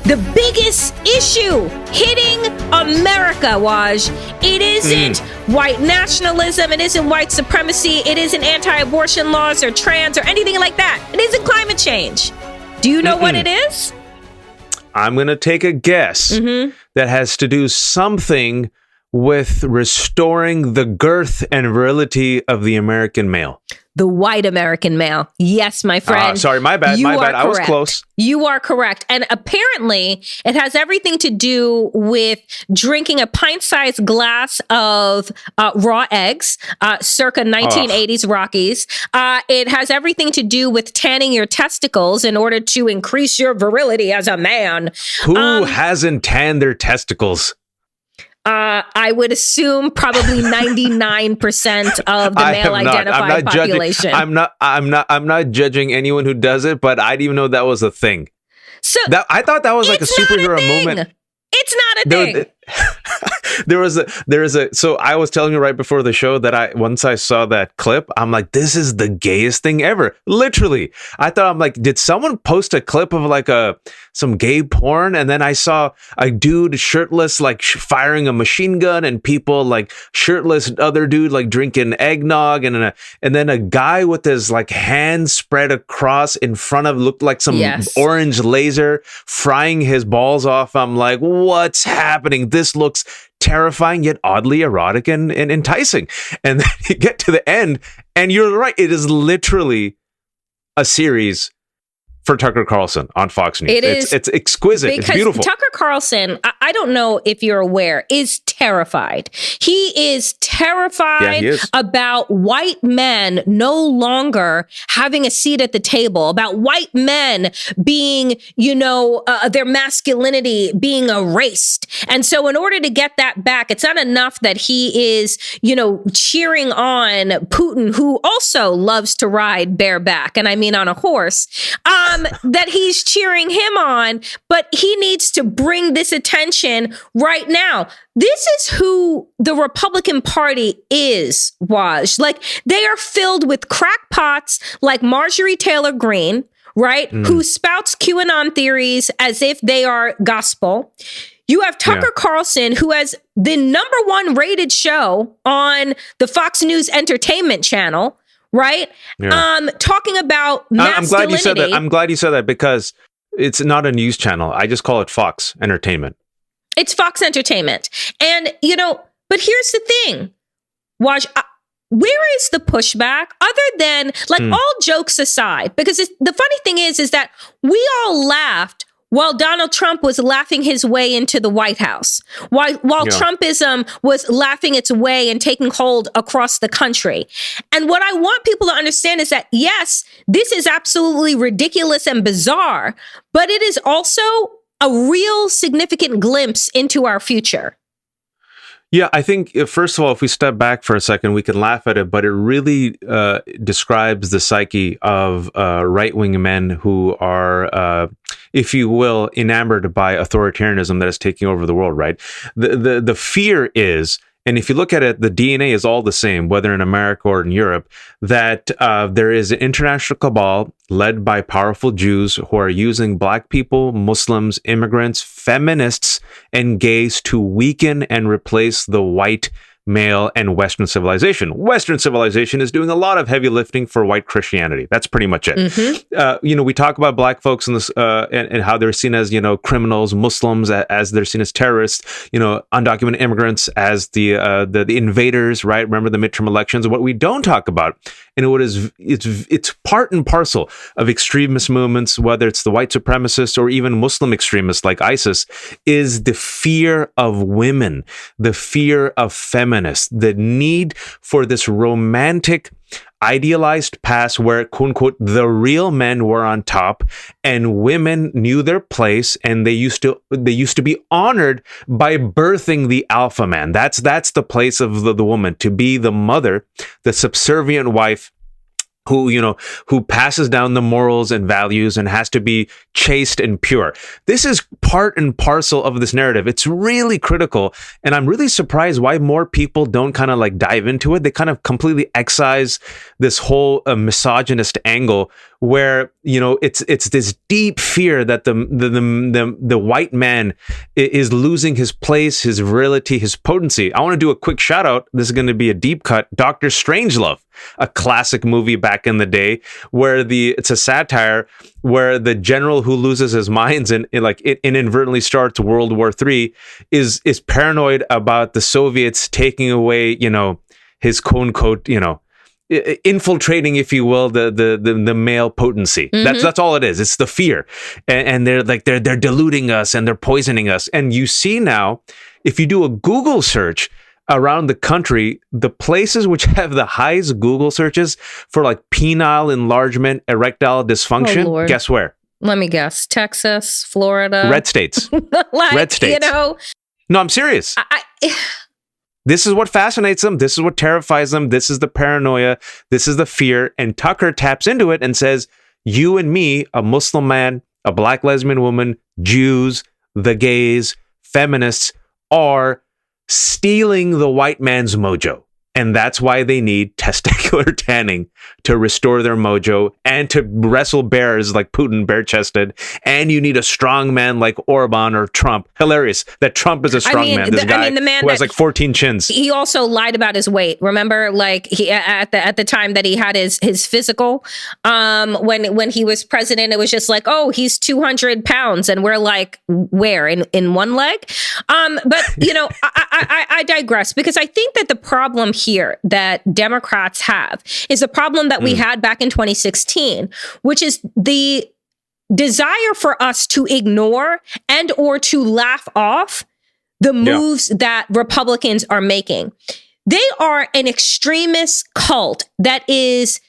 the biggest issue hitting America, Waj. It isn't white nationalism. It isn't white supremacy. It isn't anti-abortion laws or trans or anything like that. It isn't climate change. Do you know what it is? I'm going to take a guess that has to do something with restoring the girth and virility of the American male. The white American male. Yes, my friend. Sorry, my bad. I was close. You are correct. And apparently, it has everything to do with drinking a pint-sized glass of raw eggs, circa 1980s Rockies. It has everything to do with tanning your testicles in order to increase your virility as a man. Who hasn't tanned their testicles? I would assume probably 99% of the male-identified population. I'm not judging anyone who does it, but I didn't even know that was a thing. So I thought that was like a superhero moment. It's not a thing. So I was telling you right before the show that once I saw that clip, I'm like, this is the gayest thing ever. Literally. I thought, I'm like, did someone post a clip of like some gay porn? And then I saw a dude shirtless, like firing a machine gun, and people like shirtless, other dude like drinking eggnog, and then a guy with his like hands spread across in front of, looked like some orange laser frying his balls off. I'm like, what's happening? This looks terrifying yet oddly erotic and enticing. And then you get to the end, and you're right, it is literally a series for Tucker Carlson on Fox News. It's exquisite. It's beautiful. Tucker Carlson, I don't know if you're aware, is terrified. He is terrified about white men no longer having a seat at the table, about white men being, their masculinity being erased. And so in order to get that back, it's not enough that he is, cheering on Putin, who also loves to ride bareback, and I mean on a horse, that he's cheering him on, but he needs to bring this attention right now. This is who the Republican Party is, Waj. Like, they are filled with crackpots like Marjorie Taylor Greene, right? Who spouts QAnon theories as if they are gospel. You have Tucker Carlson, who has the #1 rated show on the Fox News Entertainment channel, right? Talking about masculinity. I'm glad you said that because it's not a news channel. I just call it Fox Entertainment. It's Fox Entertainment. And, but here's the thing, Waj, where is the pushback other than, all jokes aside? Because the funny thing is that we all laughed while Donald Trump was laughing his way into the White House, while Trumpism was laughing its way and taking hold across the country. And what I want people to understand is that, yes, this is absolutely ridiculous and bizarre, but it is also a real significant glimpse into our future. Yeah, I think, first of all, if we step back for a second, we can laugh at it, but it really describes the psyche of right-wing men who are, if you will, enamored by authoritarianism that is taking over the world, right? The fear is, and if you look at it, the DNA is all the same, whether in America or in Europe, that there is an international cabal led by powerful Jews who are using Black people, Muslims, immigrants, feminists, and gays to weaken and replace the white male and Western civilization. Western civilization is doing a lot of heavy lifting for white Christianity. That's pretty much it. We talk about Black folks in this and how they're seen as, criminals, Muslims as they're seen as terrorists, undocumented immigrants as the invaders, right? Remember the midterm elections? What we don't talk about, and what is it's part and parcel of extremist movements, whether it's the white supremacists or even Muslim extremists like ISIS, is the fear of women, the fear of feminists, the need for this romantic, idealized past where, quote unquote, the real men were on top and women knew their place, and they used to be honored by birthing the alpha man. That's the place of the woman, to be the mother, the subservient wife, who passes down the morals and values and has to be chaste and pure. This is part and parcel of this narrative. It's really critical. And I'm really surprised why more people don't kind of like dive into it. They kind of completely excise this whole misogynist angle where, it's this deep fear that the white man is losing his place, his virility, his potency. I want to do a quick shout out. This is going to be a deep cut. Dr. Strangelove, a classic movie back in the day where it's a satire where the general who loses his minds and inadvertently starts World War III is paranoid about the Soviets taking away, his quote unquote, infiltrating, if you will, the male potency. Mm-hmm. That's all it is. It's the fear. And they're diluting us and they're poisoning us. And you see now, if you do a Google search around the country, the places which have the highest Google searches for like penile enlargement, erectile dysfunction, guess where? Let me guess. Texas, Florida. Red states. Red states. No, I'm serious. This is what fascinates them. This is what terrifies them. This is the paranoia. This is the fear. And Tucker taps into it and says, you and me, a Muslim man, a black lesbian woman, Jews, the gays, feminists, are stealing the white man's mojo. And that's why they need testicular tanning to restore their mojo and to wrestle bears like Putin, bare-chested. And you need a strong man like Orban or Trump. Hilarious that Trump is a strong man. This guy the man who has like 14 chins. He also lied about his weight. Remember, like he at the time that he had his physical, when he was president, it was just like, oh, he's 200 pounds, and we're like, where in one leg? But I digress, because I think that the problem here that Democrats have is a problem that we had back in 2016, which is the desire for us to ignore and or to laugh off the moves that Republicans are making. They are an extremist cult that is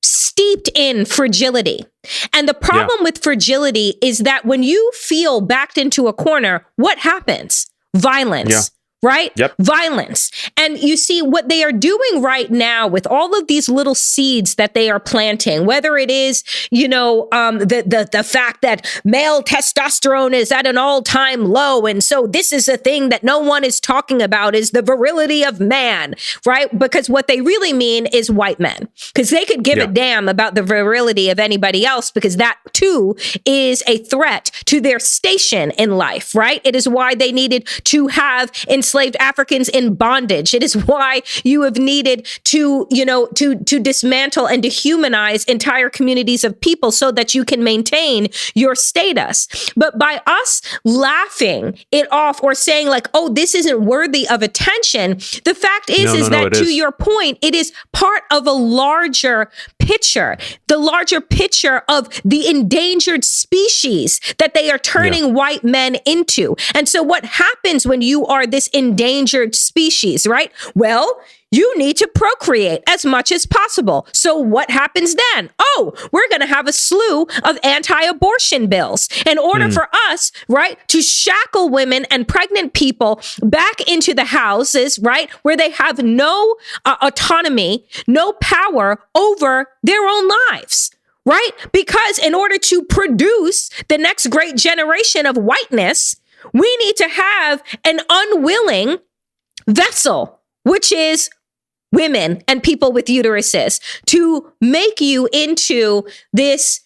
steeped in fragility. And the problem with fragility is that when you feel backed into a corner, what happens? Violence. Yeah. Right? Yep. Violence. And you see what they are doing right now with all of these little seeds that they are planting, whether it is, the fact that male testosterone is at an all-time low. And so this is a thing that no one is talking about, is the virility of man, right? Because what they really mean is white men, because they could give a damn about the virility of anybody else, because that too is a threat to their station in life, right? It is why they needed to have enslaved Africans in bondage. It is why you have needed to dismantle and dehumanize entire communities of people so that you can maintain your status. But by us laughing it off or saying like, oh, this isn't worthy of attention, the fact is that to your point, it is part of a larger picture, the larger picture of the endangered species that they are turning white men into. And so what happens when you are this endangered species, right? Well, you need to procreate as much as possible. So what happens then? Oh, we're going to have a slew of anti-abortion bills in order for us, right, to shackle women and pregnant people back into the houses, right, where they have no autonomy, no power over their own lives. Right? Because in order to produce the next great generation of whiteness, we need to have an unwilling vessel, which is women and people with uteruses, to make you into this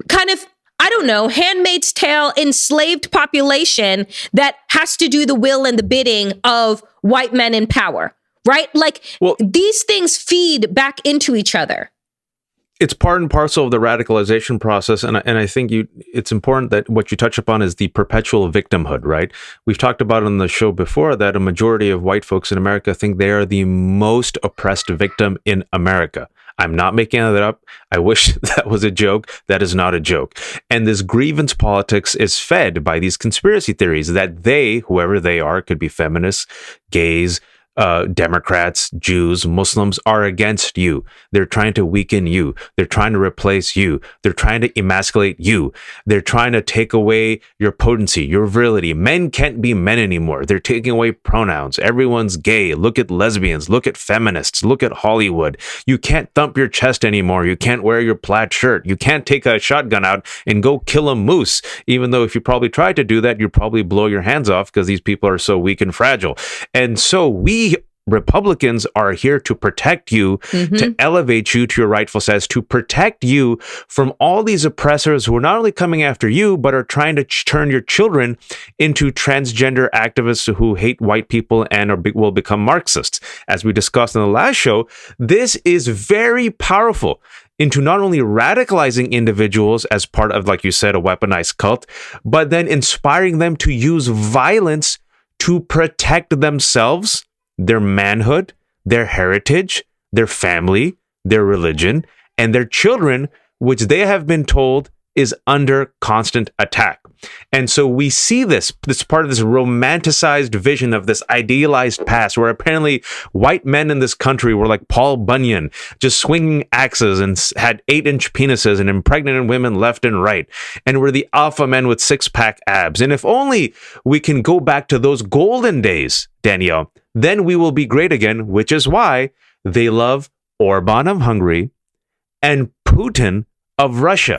kind of, I don't know, Handmaid's Tale enslaved population that has to do the will and the bidding of white men in power, right? Like, these things feed back into each other. It's part and parcel of the radicalization process. And I think it's important that what you touch upon is the perpetual victimhood, right? We've talked about on the show before that a majority of white folks in America think they are the most oppressed victim in America. I'm not making that up. I wish that was a joke. That is not a joke. And this grievance politics is fed by these conspiracy theories that they, whoever they are, could be feminists, gays, Democrats, Jews, Muslims are against you. They're trying to weaken you. They're trying to replace you. They're trying to emasculate you. They're trying to take away your potency, your virility. Men can't be men anymore. They're taking away pronouns. Everyone's gay. Look at lesbians. Look at feminists. Look at Hollywood. You can't thump your chest anymore. You can't wear your plaid shirt. You can't take a shotgun out and go kill a moose. Even though if you probably tried to do that, you'd probably blow your hands off because these people are so weak and fragile. And so we Republicans are here to protect you, to elevate you to your rightful status, to protect you from all these oppressors who are not only coming after you, but are trying to turn your children into transgender activists who hate white people and will become Marxists. As we discussed in the last show, this is very powerful into not only radicalizing individuals as part of, like you said, a weaponized cult, but then inspiring them to use violence to protect themselves, their manhood, their heritage, their family, their religion, and their children, which they have been told is under constant attack. And so we see this part of this romanticized vision of this idealized past where apparently white men in this country were like Paul Bunyan, just swinging axes and had 8-inch penises and impregnated women left and right, and were the alpha men with 6-pack abs. And if only we can go back to those golden days, Danielle, then we will be great again, which is why they love Orban of Hungary and Putin of Russia.